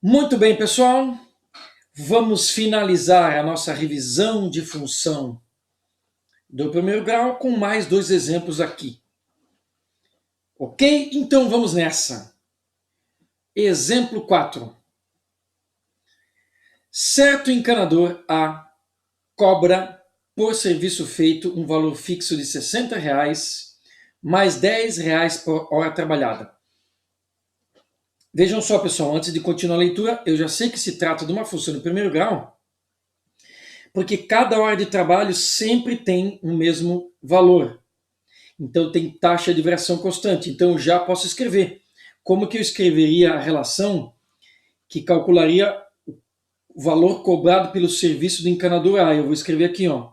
Muito bem, pessoal. Vamos finalizar a nossa revisão de função do primeiro grau com mais dois exemplos aqui. Ok? Então vamos nessa. Exemplo 4. Certo encanador A cobra por serviço feito um valor fixo de R$ 60 mais R$ 10 por hora trabalhada. Vejam só, pessoal, antes de continuar a leitura, eu já sei que se trata de uma função de primeiro grau, porque cada hora de trabalho sempre tem o mesmo valor. Então tem taxa de variação constante. Então eu já posso escrever. Como que eu escreveria a relação que calcularia o valor cobrado pelo serviço do encanador A? Eu vou escrever aqui, ó.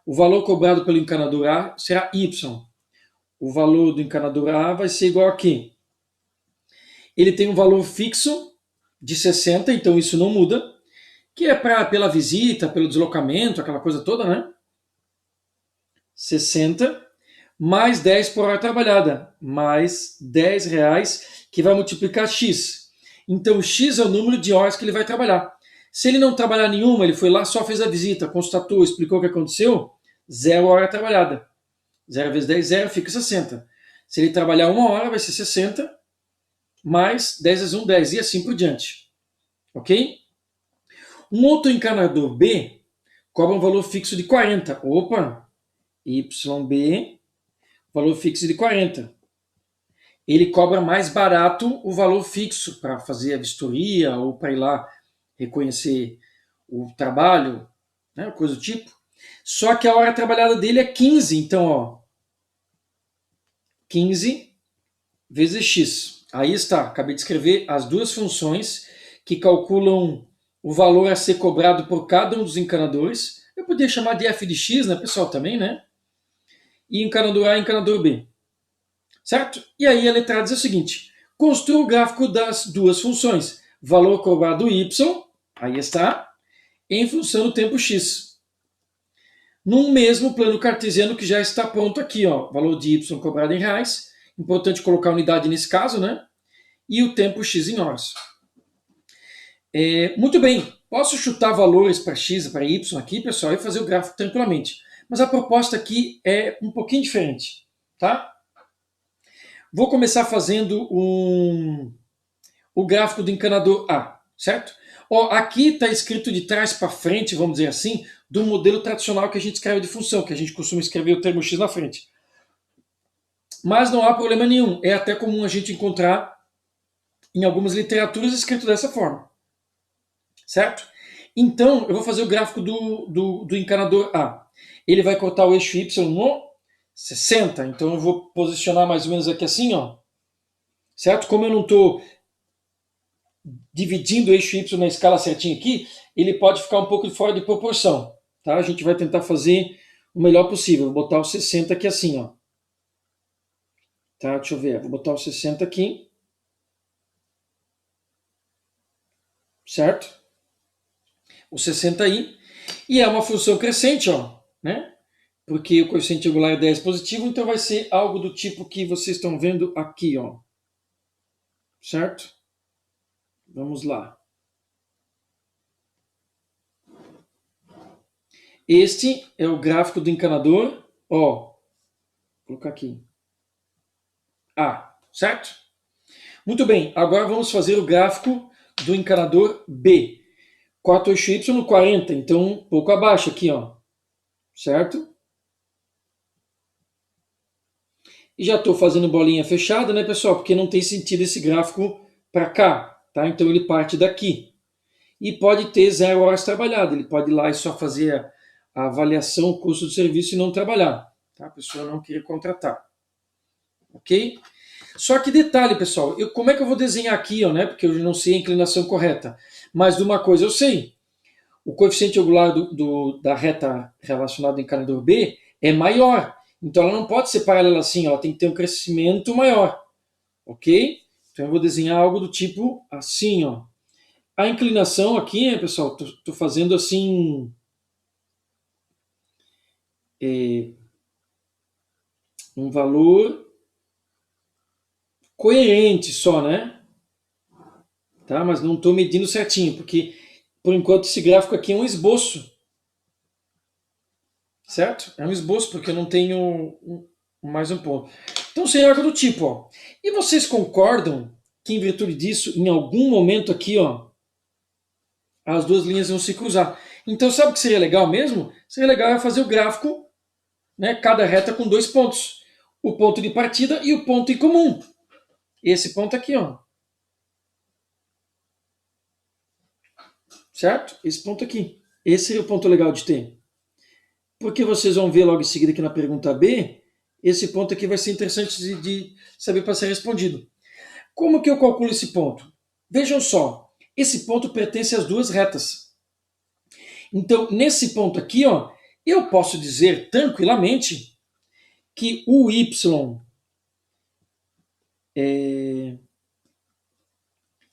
O valor cobrado pelo encanador A será Y. O valor do encanador A vai ser igual aqui. Ele tem um valor fixo de 60, então isso não muda, que é pela visita, pelo deslocamento, aquela coisa toda, né? 60 mais 10 por hora trabalhada, mais R$ 10, que vai multiplicar X. Então, X é o número de horas que ele vai trabalhar. Se ele não trabalhar nenhuma, ele foi lá, só fez a visita, constatou, explicou o que aconteceu, 0 hora trabalhada. 0 vezes 10, 0, fica 60. Se ele trabalhar uma hora, vai ser 60, mais 10 vezes 1, 10, e assim por diante. Ok? Um outro encanador B cobra um valor fixo de 40. Opa, YB, valor fixo de 40. Ele cobra mais barato o valor fixo para fazer a vistoria ou para ir lá reconhecer o trabalho, né, coisa do tipo. Só que a hora trabalhada dele é 15, então, ó, 15 vezes x. Aí está, acabei de escrever as duas funções que calculam o valor a ser cobrado por cada um dos encanadores. Eu poderia chamar de f de x, né, pessoal, também, né? E encanador A e encanador B. Certo? E aí a letra diz o seguinte: construa o gráfico das duas funções, valor cobrado y, aí está, em função do tempo x. Num mesmo plano cartesiano que já está pronto aqui, ó, valor de y cobrado em reais, importante colocar a unidade nesse caso, né? E o tempo x em horas. Muito bem, posso chutar valores para x e para y aqui, pessoal, e fazer o gráfico tranquilamente. Mas a proposta aqui é um pouquinho diferente, tá? Vou começar fazendo o gráfico do encanador A, certo? Ó, aqui está escrito de trás para frente, vamos dizer assim, do modelo tradicional que a gente escreve de função, que a gente costuma escrever o termo x na frente. Mas não há problema nenhum, é até comum a gente encontrar em algumas literaturas escrito dessa forma, certo? Então, eu vou fazer o gráfico do encanador A. Ele vai cortar o eixo y no 60, então eu vou posicionar mais ou menos aqui assim, ó, certo? Como eu não estou dividindo o eixo y na escala certinho aqui, ele pode ficar um pouco fora de proporção. Tá? A gente vai tentar fazer o melhor possível. Vou botar o 60 aqui assim, ó. Tá? Deixa eu ver. Vou botar o 60 aqui. Certo? O 60 aí. E é uma função crescente, ó. Né? Porque o coeficiente angular é 10 positivo, então vai ser algo do tipo que vocês estão vendo aqui, ó. Certo? Vamos lá. Este é o gráfico do encanador, ó. Vou colocar aqui. A, certo? Muito bem, agora vamos fazer o gráfico do encanador B. Corta o eixo Y no 40, então um pouco abaixo aqui, ó. Certo? E já estou fazendo bolinha fechada, né, pessoal? Porque não tem sentido esse gráfico para cá, tá? Então ele parte daqui. E pode ter 0 horas trabalhadas. Ele pode ir lá e só fazer a avaliação, o custo do serviço e não trabalhar. Tá? A pessoa não querer contratar. Ok? Só que detalhe, pessoal, como é que eu vou desenhar aqui, ó, né? Porque eu não sei a inclinação correta. Mas de uma coisa eu sei. O coeficiente angular da reta relacionada ao encanador B é maior. Então ela não pode ser paralela assim, ela tem que ter um crescimento maior. Ok? Então eu vou desenhar algo do tipo assim, ó. A inclinação aqui, pessoal, estou fazendo assim. Um valor coerente só, né? tá? Mas não estou medindo certinho, porque por enquanto esse gráfico aqui é um esboço, certo? É um esboço, porque eu não tenho mais um ponto. Então seria algo do tipo, ó. E vocês concordam que em virtude disso, em algum momento aqui, ó, as duas linhas vão se cruzar. Então sabe o que seria legal mesmo? Seria legal fazer o gráfico, né, cada reta com dois pontos. O ponto de partida e o ponto em comum. Esse ponto aqui, ó. Certo? Esse ponto aqui. Esse seria o ponto legal de ter. Porque vocês vão ver logo em seguida aqui na pergunta B, esse ponto aqui vai ser interessante de saber para ser respondido. Como que eu calculo esse ponto? Vejam só, esse ponto pertence às duas retas. Então, nesse ponto aqui, ó, eu posso dizer tranquilamente que o y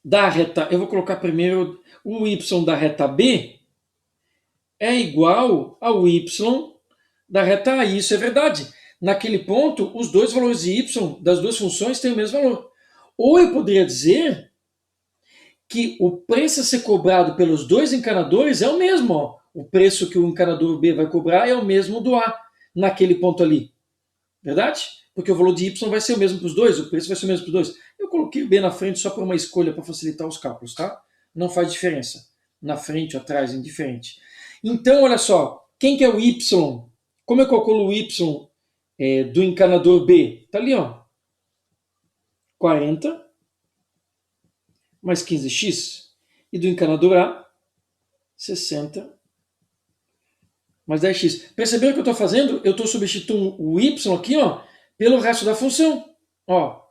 da reta, eu vou colocar primeiro o y da reta B é igual ao y da reta A. E isso é verdade. Naquele ponto, os dois valores de y das duas funções têm o mesmo valor. Ou eu poderia dizer que o preço a ser cobrado pelos dois encanadores é o mesmo. Ó. O preço que o encanador B vai cobrar é o mesmo do A, naquele ponto ali. Verdade? Porque o valor de y vai ser o mesmo para os dois, o preço vai ser o mesmo para os dois. Eu coloquei o B na frente só por uma escolha para facilitar os cálculos, tá? Não faz diferença. Na frente ou atrás, indiferente. Então, olha só, quem que é o y? Como eu calculo o y do encanador B? Tá ali, ó. 40 mais 15x. E do encanador A, 60 mais 10x. Perceberam o que eu estou fazendo? Eu estou substituindo o y aqui, ó, pelo resto da função. Ó,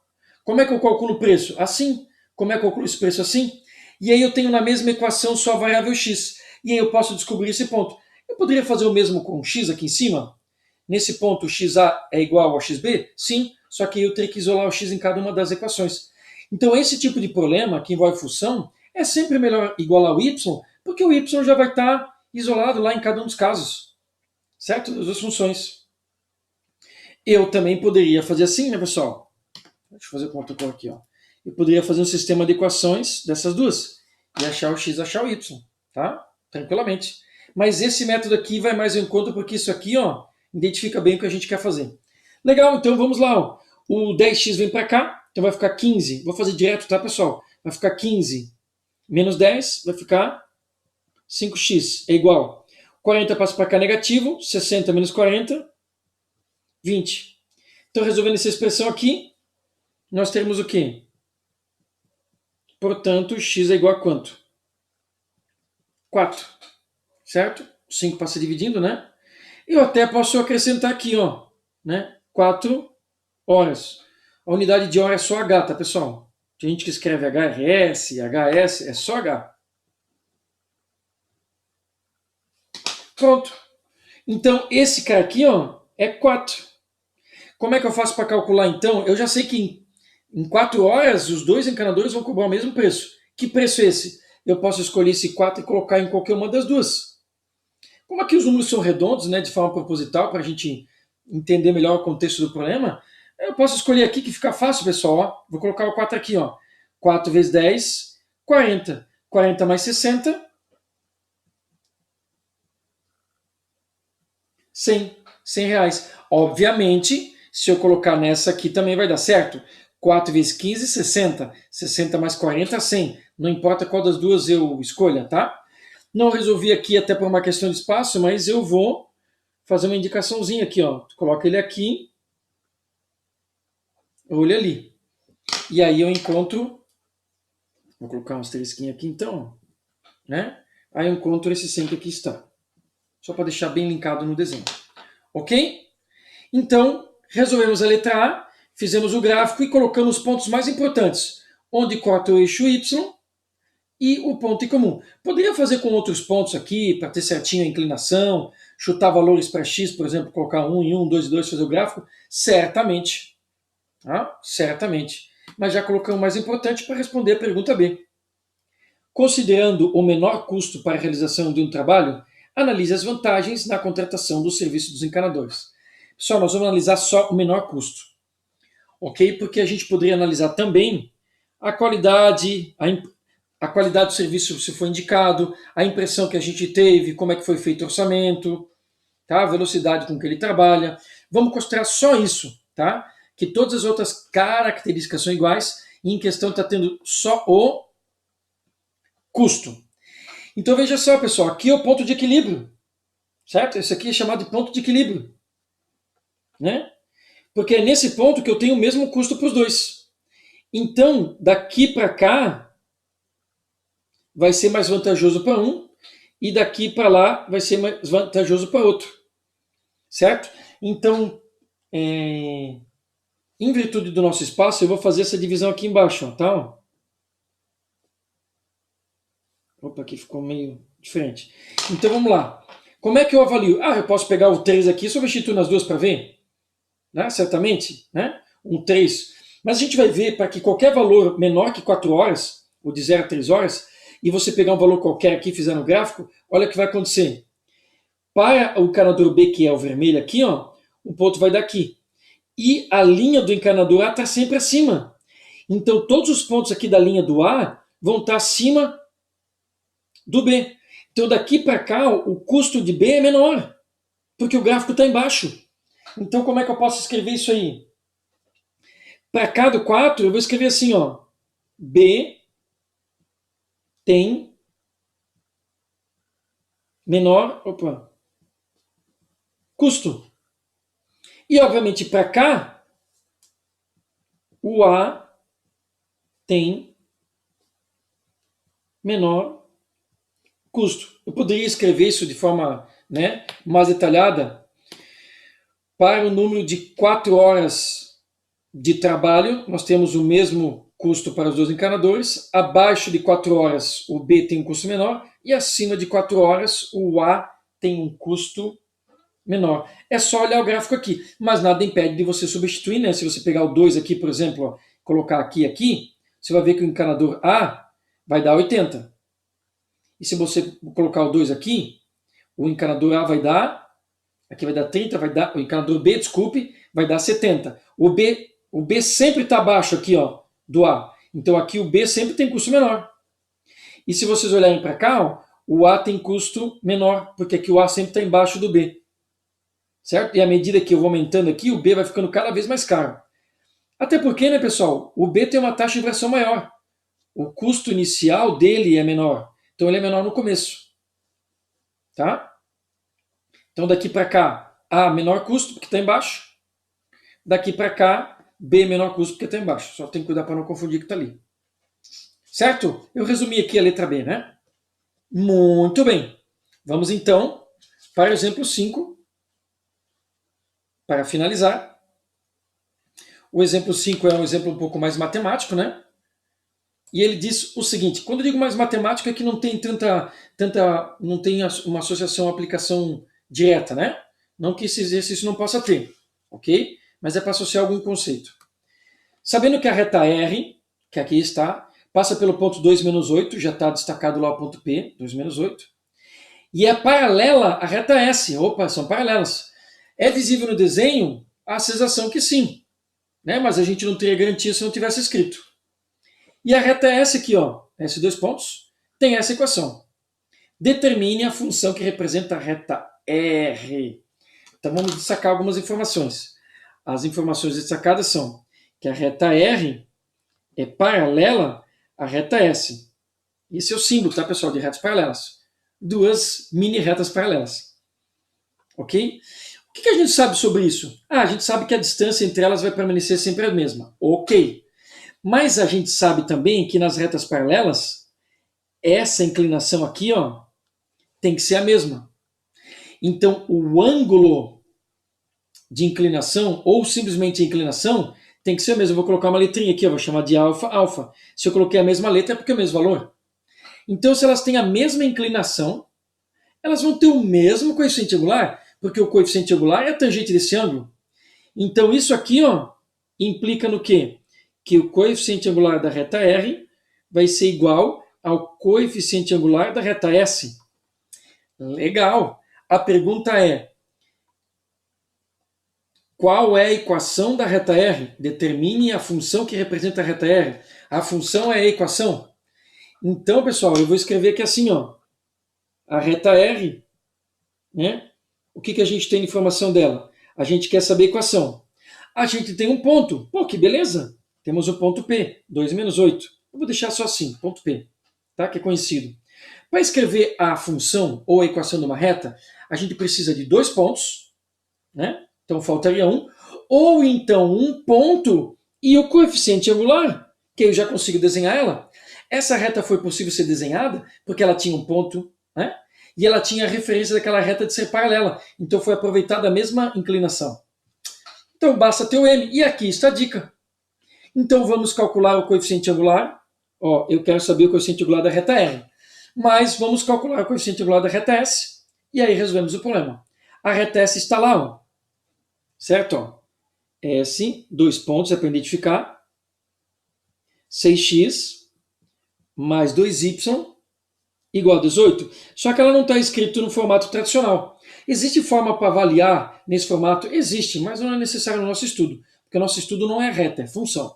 como é que eu calculo o preço? Assim. Como é que eu calculo esse preço? Assim. E aí eu tenho na mesma equação só a variável x. E aí eu posso descobrir esse ponto. Eu poderia fazer o mesmo com x aqui em cima? Nesse ponto, xa é igual ao xb? Sim, só que eu teria que isolar o x em cada uma das equações. Então esse tipo de problema, que envolve função, é sempre melhor igualar o y, porque o y já vai estar isolado lá em cada um dos casos. Certo? Das duas funções. Eu também poderia fazer assim, né, pessoal? Deixa eu fazer com outra cor aqui, ó. Eu poderia fazer um sistema de equações dessas duas e achar o x, achar o y, tá? Tranquilamente. Mas esse método aqui vai mais em conta porque isso aqui, ó, identifica bem o que a gente quer fazer. Legal, então vamos lá, ó. O 10x vem para cá, então vai ficar 15. Vou fazer direto, tá, pessoal? Vai ficar 15 menos 10, vai ficar 5x, é igual. 40 passa para cá negativo, 60 menos 40, 20. Então, resolvendo essa expressão aqui, nós teremos o quê? Portanto, x é igual a quanto? 4. Certo? 5 passa dividindo, né? Eu até posso acrescentar aqui, ó, né? 4 horas. A unidade de hora é só H, tá, pessoal? Tem gente que escreve HRS, HS, é só H. Pronto. Então, esse cara aqui, ó, é 4. Como é que eu faço para calcular, então? Eu já sei que em 4 horas os dois encanadores vão cobrar o mesmo preço. Que preço é esse? Eu posso escolher esse 4 e colocar em qualquer uma das duas. Como aqui os números são redondos, né, de forma proposital, para a gente entender melhor o contexto do problema, eu posso escolher aqui que fica fácil, pessoal. Ó. Vou colocar o 4 aqui. Ó. 4 vezes 10, 40. 40 mais 60, 100. 100 reais. Obviamente, se eu colocar nessa aqui também vai dar certo. 4 vezes 15, 60. 60 mais 40, 100. Não importa qual das duas eu escolha, tá? Não resolvi aqui até por uma questão de espaço, mas eu vou fazer uma indicaçãozinha aqui, ó. Coloca ele aqui, olha ali. E aí eu encontro, vou colocar um asterisquinho aqui então, né? Aí eu encontro esse 100 que aqui está. Só para deixar bem linkado no desenho. Ok? Então, resolvemos a letra A, fizemos o gráfico e colocamos os pontos mais importantes, onde corta o eixo Y e o ponto em comum. Poderia fazer com outros pontos aqui, para ter certinho a inclinação, chutar valores para x, por exemplo, colocar 1 em 1, 2 em 2, fazer o gráfico? Certamente. Tá? Certamente. Mas já colocamos o mais importante para responder a pergunta B. Considerando o menor custo para a realização de um trabalho, analise as vantagens na contratação do serviço dos encanadores. Pessoal, nós vamos analisar só o menor custo. Ok? Porque a gente poderia analisar também a qualidade, a qualidade do serviço se foi indicado, a impressão que a gente teve, como é que foi feito o orçamento, tá? A velocidade com que ele trabalha. Vamos considerar só isso, tá? Que todas as outras características são iguais e em questão está tendo só o custo. Então veja só, pessoal, aqui é o ponto de equilíbrio, certo? Esse aqui é chamado de ponto de equilíbrio, né? Porque é nesse ponto que eu tenho o mesmo custo para os dois. Então, daqui para cá, vai ser mais vantajoso para um, e daqui para lá vai ser mais vantajoso para outro, certo? Então, em virtude do nosso espaço, eu vou fazer essa divisão aqui embaixo, ó, tá? Opa, aqui ficou meio diferente. Então, vamos lá. Como é que eu avalio? Eu posso pegar o 3 aqui e substituir nas duas para ver, né? Certamente, né? Um 3. Mas a gente vai ver para que qualquer valor menor que 4 horas, ou de 0 a 3 horas, e você pegar um valor qualquer aqui e fizer no gráfico, olha o que vai acontecer. Para o encanador B, que é o vermelho aqui, ó, o ponto vai daqui. E a linha do encanador A está sempre acima. Então, todos os pontos aqui da linha do A vão estar acima do B. Então, daqui para cá, o custo de B é menor, porque o gráfico está embaixo. Então, como é que eu posso escrever isso aí? Para cá do 4, eu vou escrever assim, ó. B tem menor custo. E, obviamente, para cá, o A tem menor custo. Eu poderia escrever isso de forma, né, mais detalhada. Para o número de 4 horas de trabalho, nós temos o mesmo custo para os dois encanadores. Abaixo de 4 horas, o B tem um custo menor. E acima de 4 horas, o A tem um custo menor. É só olhar o gráfico aqui. Mas nada impede de você substituir, né? Se você pegar o 2 aqui, por exemplo, ó, colocar aqui, você vai ver que o encanador A vai dar 80. E se você colocar o 2 aqui, o encanador A vai dar, aqui vai dar 30, vai dar, o encanador B, desculpe, vai dar 70. O B sempre está abaixo aqui, ó, do A. Então aqui o B sempre tem custo menor. E se vocês olharem para cá, ó, o A tem custo menor, porque aqui o A sempre está embaixo do B. Certo? E à medida que eu vou aumentando aqui, o B vai ficando cada vez mais caro. Até porque, né, pessoal, o B tem uma taxa de inversão maior. O custo inicial dele é menor. Então ele é menor no começo. Tá? Então daqui para cá, A menor custo, porque está embaixo. Daqui para cá, B menor custo, porque está embaixo. Só tem que cuidar para não confundir que está ali. Certo? Eu resumi aqui a letra B, né? Muito bem. Vamos então para o exemplo 5. Para finalizar. O exemplo 5 é um exemplo um pouco mais matemático, né? E ele diz o seguinte: quando eu digo mais matemático é que não tem não tem uma associação, uma aplicação direta, né? Não que esse exercício não possa ter, ok? Mas é para associar algum conceito. Sabendo que a reta R, que aqui está, passa pelo ponto 2 menos 8, já está destacado lá o ponto P, 2 menos 8, e é paralela à reta S. Opa, são paralelas. É visível no desenho? A sensação que sim, né? Mas a gente não teria garantia se não tivesse escrito. E a reta S aqui, ó, S dois pontos, tem essa equação. Determine a função que representa a reta R. Então vamos destacar algumas informações. As informações destacadas são que a reta R é paralela à reta S. Esse é o símbolo, tá, pessoal, de retas paralelas. Duas mini retas paralelas. Ok? O que a gente sabe sobre isso? A gente sabe que a distância entre elas vai permanecer sempre a mesma. Ok. Mas a gente sabe também que nas retas paralelas, essa inclinação aqui, ó, tem que ser a mesma. Então, o ângulo de inclinação, ou simplesmente a inclinação, tem que ser o mesmo. Eu vou colocar uma letrinha aqui, eu vou chamar de alfa, alfa. Se eu coloquei a mesma letra, é porque é o mesmo valor. Então, se elas têm a mesma inclinação, elas vão ter o mesmo coeficiente angular, porque o coeficiente angular é a tangente desse ângulo. Então, isso aqui, ó, implica no quê? Que o coeficiente angular da reta R vai ser igual ao coeficiente angular da reta S. Legal! A pergunta é: qual é a equação da reta R? Determine a função que representa a reta R. A função é a equação. Então, pessoal, eu vou escrever aqui assim, ó, a reta R, né? O que a gente tem de informação dela? A gente quer saber a equação. A gente tem um ponto. Pô, que beleza! Temos o ponto P, 2 menos 8. Eu vou deixar só assim, ponto P, tá? Que é conhecido. Para escrever a função ou a equação de uma reta, a gente precisa de dois pontos, né? Então faltaria um. Ou então um ponto e o coeficiente angular, que eu já consigo desenhar ela. Essa reta foi possível ser desenhada porque ela tinha um ponto, né? E ela tinha a referência daquela reta de ser paralela. Então foi aproveitada a mesma inclinação. Então basta ter o M. E aqui está a dica. Então vamos calcular o coeficiente angular. Ó, eu quero saber o coeficiente angular da reta R. Mas vamos calcular o coeficiente angular da reta S. E aí resolvemos o problema. A reta S está lá, ó. Certo? Ó. S, dois pontos, é para identificar. 6x mais 2y igual a 18. Só que ela não está escrito no formato tradicional. Existe forma para avaliar nesse formato? Existe, mas não é necessário no nosso estudo. Porque o nosso estudo não é reta, é função.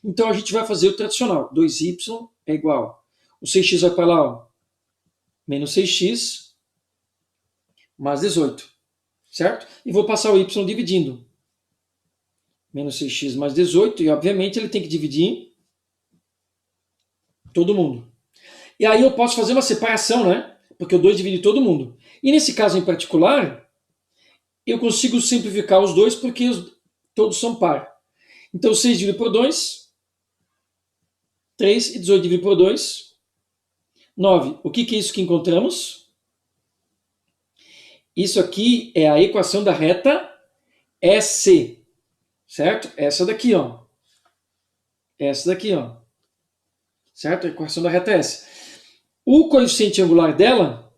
Então a gente vai fazer o tradicional. 2y é igual. O 6x vai para lá, ó. Menos 6x mais 18. Certo? E vou passar o y dividindo. Menos 6x mais 18. E obviamente ele tem que dividir todo mundo. E aí eu posso fazer uma separação, né? Porque o 2 divide todo mundo. E nesse caso em particular, eu consigo simplificar os dois porque todos são par. Então 6 dividido por 2, 3 e 18 dividido por 2, 9. O que é isso que encontramos? Isso aqui é a equação da reta EC, certo? Essa daqui, ó. Essa daqui, ó. Certo? A equação da reta S. O coeficiente angular dela,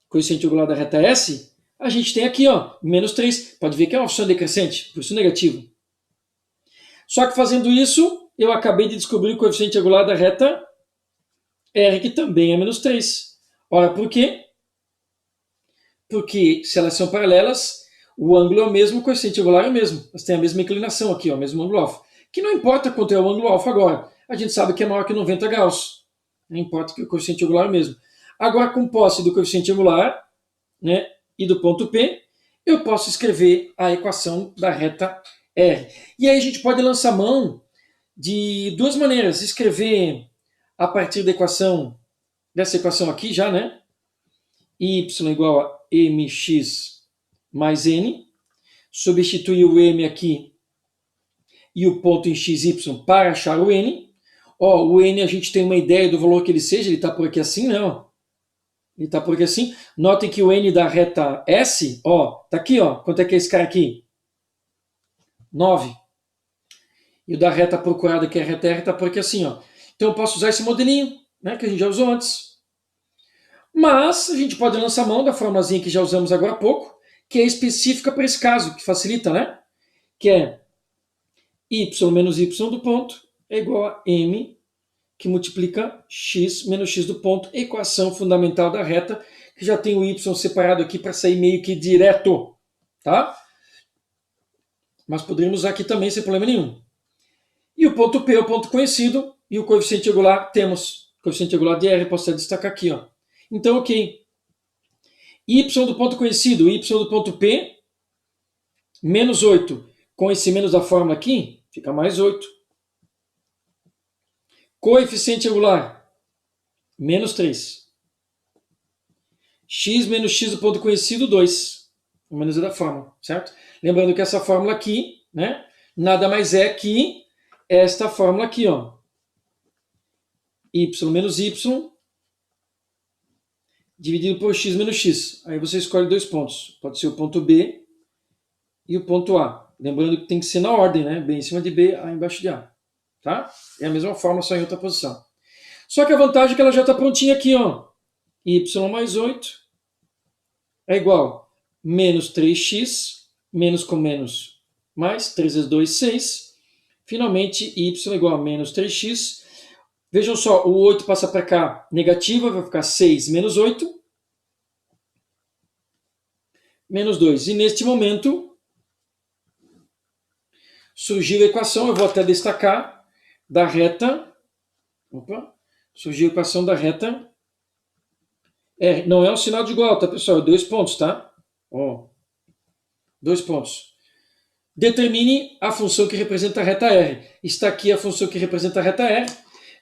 coeficiente angular da reta S, a gente tem aqui, ó, menos 3. Pode ver que é uma função decrescente, por isso negativo. Só que fazendo isso, eu acabei de descobrir o coeficiente angular da reta R, que também é menos 3. Ora, por quê? Porque se elas são paralelas, o ângulo é o mesmo, o coeficiente angular é o mesmo. Elas têm a mesma inclinação aqui, ó, o mesmo ângulo alfa. Que não importa quanto é o ângulo alfa agora. A gente sabe que é maior que 90 graus. Não importa que o coeficiente angular é o mesmo. Agora, com posse do coeficiente angular, né, e do ponto P, eu posso escrever a equação da reta R. E aí a gente pode lançar mão de duas maneiras. Escrever a partir da equação, dessa equação aqui já, né? Y igual a mx mais n. Substituir o m aqui e o ponto em xy para achar o n. Ó, o n a gente tem uma ideia do valor que ele seja, ele está por aqui assim, não. Ele está por aqui assim. Notem que o n da reta S, ó, tá aqui, ó. Quanto é que é esse cara aqui? 9. E o da reta procurada, que é a reta R, está por aqui assim, ó. Então eu posso usar esse modelinho, né, que a gente já usou antes. Mas a gente pode lançar mão da formulazinha que já usamos agora há pouco, que é específica para esse caso, que facilita, né? Que é y menos y do ponto é igual a m, que multiplica x menos x do ponto, equação fundamental da reta, que já tem o y separado aqui para sair meio que direto, tá? Mas poderíamos usar aqui também sem problema nenhum. E o ponto P é o ponto conhecido, e o coeficiente angular temos. O coeficiente angular de R, posso destacar aqui, ó. Então, ok. Y do ponto conhecido, y do ponto P, menos 8. Com esse menos da fórmula aqui, fica mais 8. Coeficiente angular, menos 3. X menos x do ponto conhecido, 2. O menos é da fórmula, certo? Lembrando que essa fórmula aqui, né, nada mais é que esta fórmula aqui, ó. Y menos y dividido por x menos x. Aí você escolhe dois pontos. Pode ser o ponto B e o ponto A. Lembrando que tem que ser na ordem, né? B em cima de B, A embaixo de A. Tá? É a mesma fórmula, só em outra posição. Só que a vantagem é que ela já está prontinha aqui, ó. Y mais 8 é igual a menos 3x, menos com menos, mais 3 vezes 2, 6. Finalmente, y é igual a menos 3x. Vejam só, o 8 passa para cá, negativa, vai ficar 6 menos 8. Menos 2. E neste momento, surgiu a equação, eu vou até destacar, da reta, Surgiu a equação da reta R. Não é um sinal de igual, tá, pessoal? É 2 pontos, tá? Ó, 2 pontos. Determine a função que representa a reta R. Está aqui a função que representa a reta R.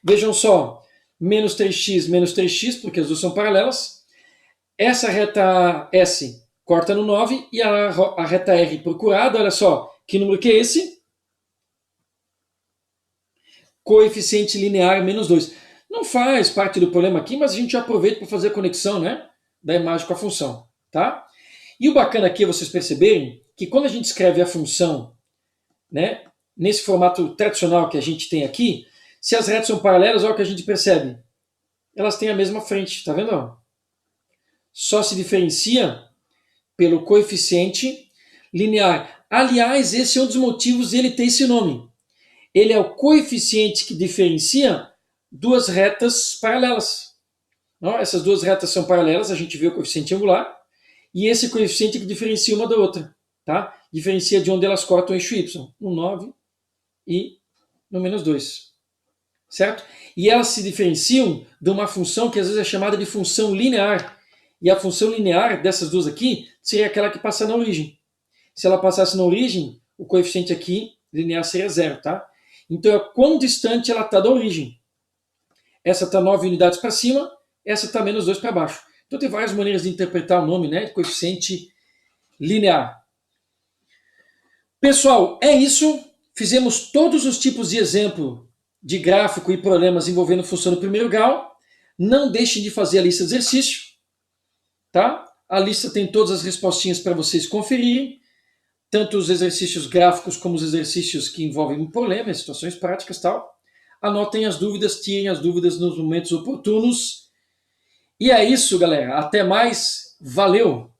Vejam só, menos 3x, porque as duas são paralelas. Essa reta S corta no 9 e a reta R procurada, olha só, que número que é esse? Coeficiente linear menos 2. Não faz parte do problema aqui, mas a gente já aproveita para fazer a conexão, né, da imagem com a função, tá? E o bacana aqui é vocês perceberem que quando a gente escreve a função, né, nesse formato tradicional que a gente tem aqui, se as retas são paralelas, olha o que a gente percebe. Elas têm a mesma frente, tá vendo? Só se diferencia pelo coeficiente linear. Aliás, esse é um dos motivos dele ter esse nome. Ele é o coeficiente que diferencia duas retas paralelas. Essas duas retas são paralelas, a gente vê o coeficiente angular, e esse coeficiente que diferencia uma da outra. Tá? Diferencia de onde elas cortam o eixo y, no 9 e no menos 2. Certo? E elas se diferenciam de uma função que às vezes é chamada de função linear. E a função linear dessas duas aqui seria aquela que passa na origem. Se ela passasse na origem, o coeficiente aqui linear seria 0, tá? Então é quão distante ela está da origem. Essa está 9 unidades para cima, essa está menos 2 para baixo. Então tem várias maneiras de interpretar o nome, né, de coeficiente linear. Pessoal, é isso. Fizemos todos os tipos de exemplo de gráfico e problemas envolvendo função no primeiro grau. Não deixem de fazer a lista de exercício, tá? A lista tem todas as respostinhas para vocês conferirem, tanto os exercícios gráficos como os exercícios que envolvem um problema, situações práticas e tal. Anotem as dúvidas, tirem as dúvidas nos momentos oportunos. E é isso, galera. Até mais. Valeu!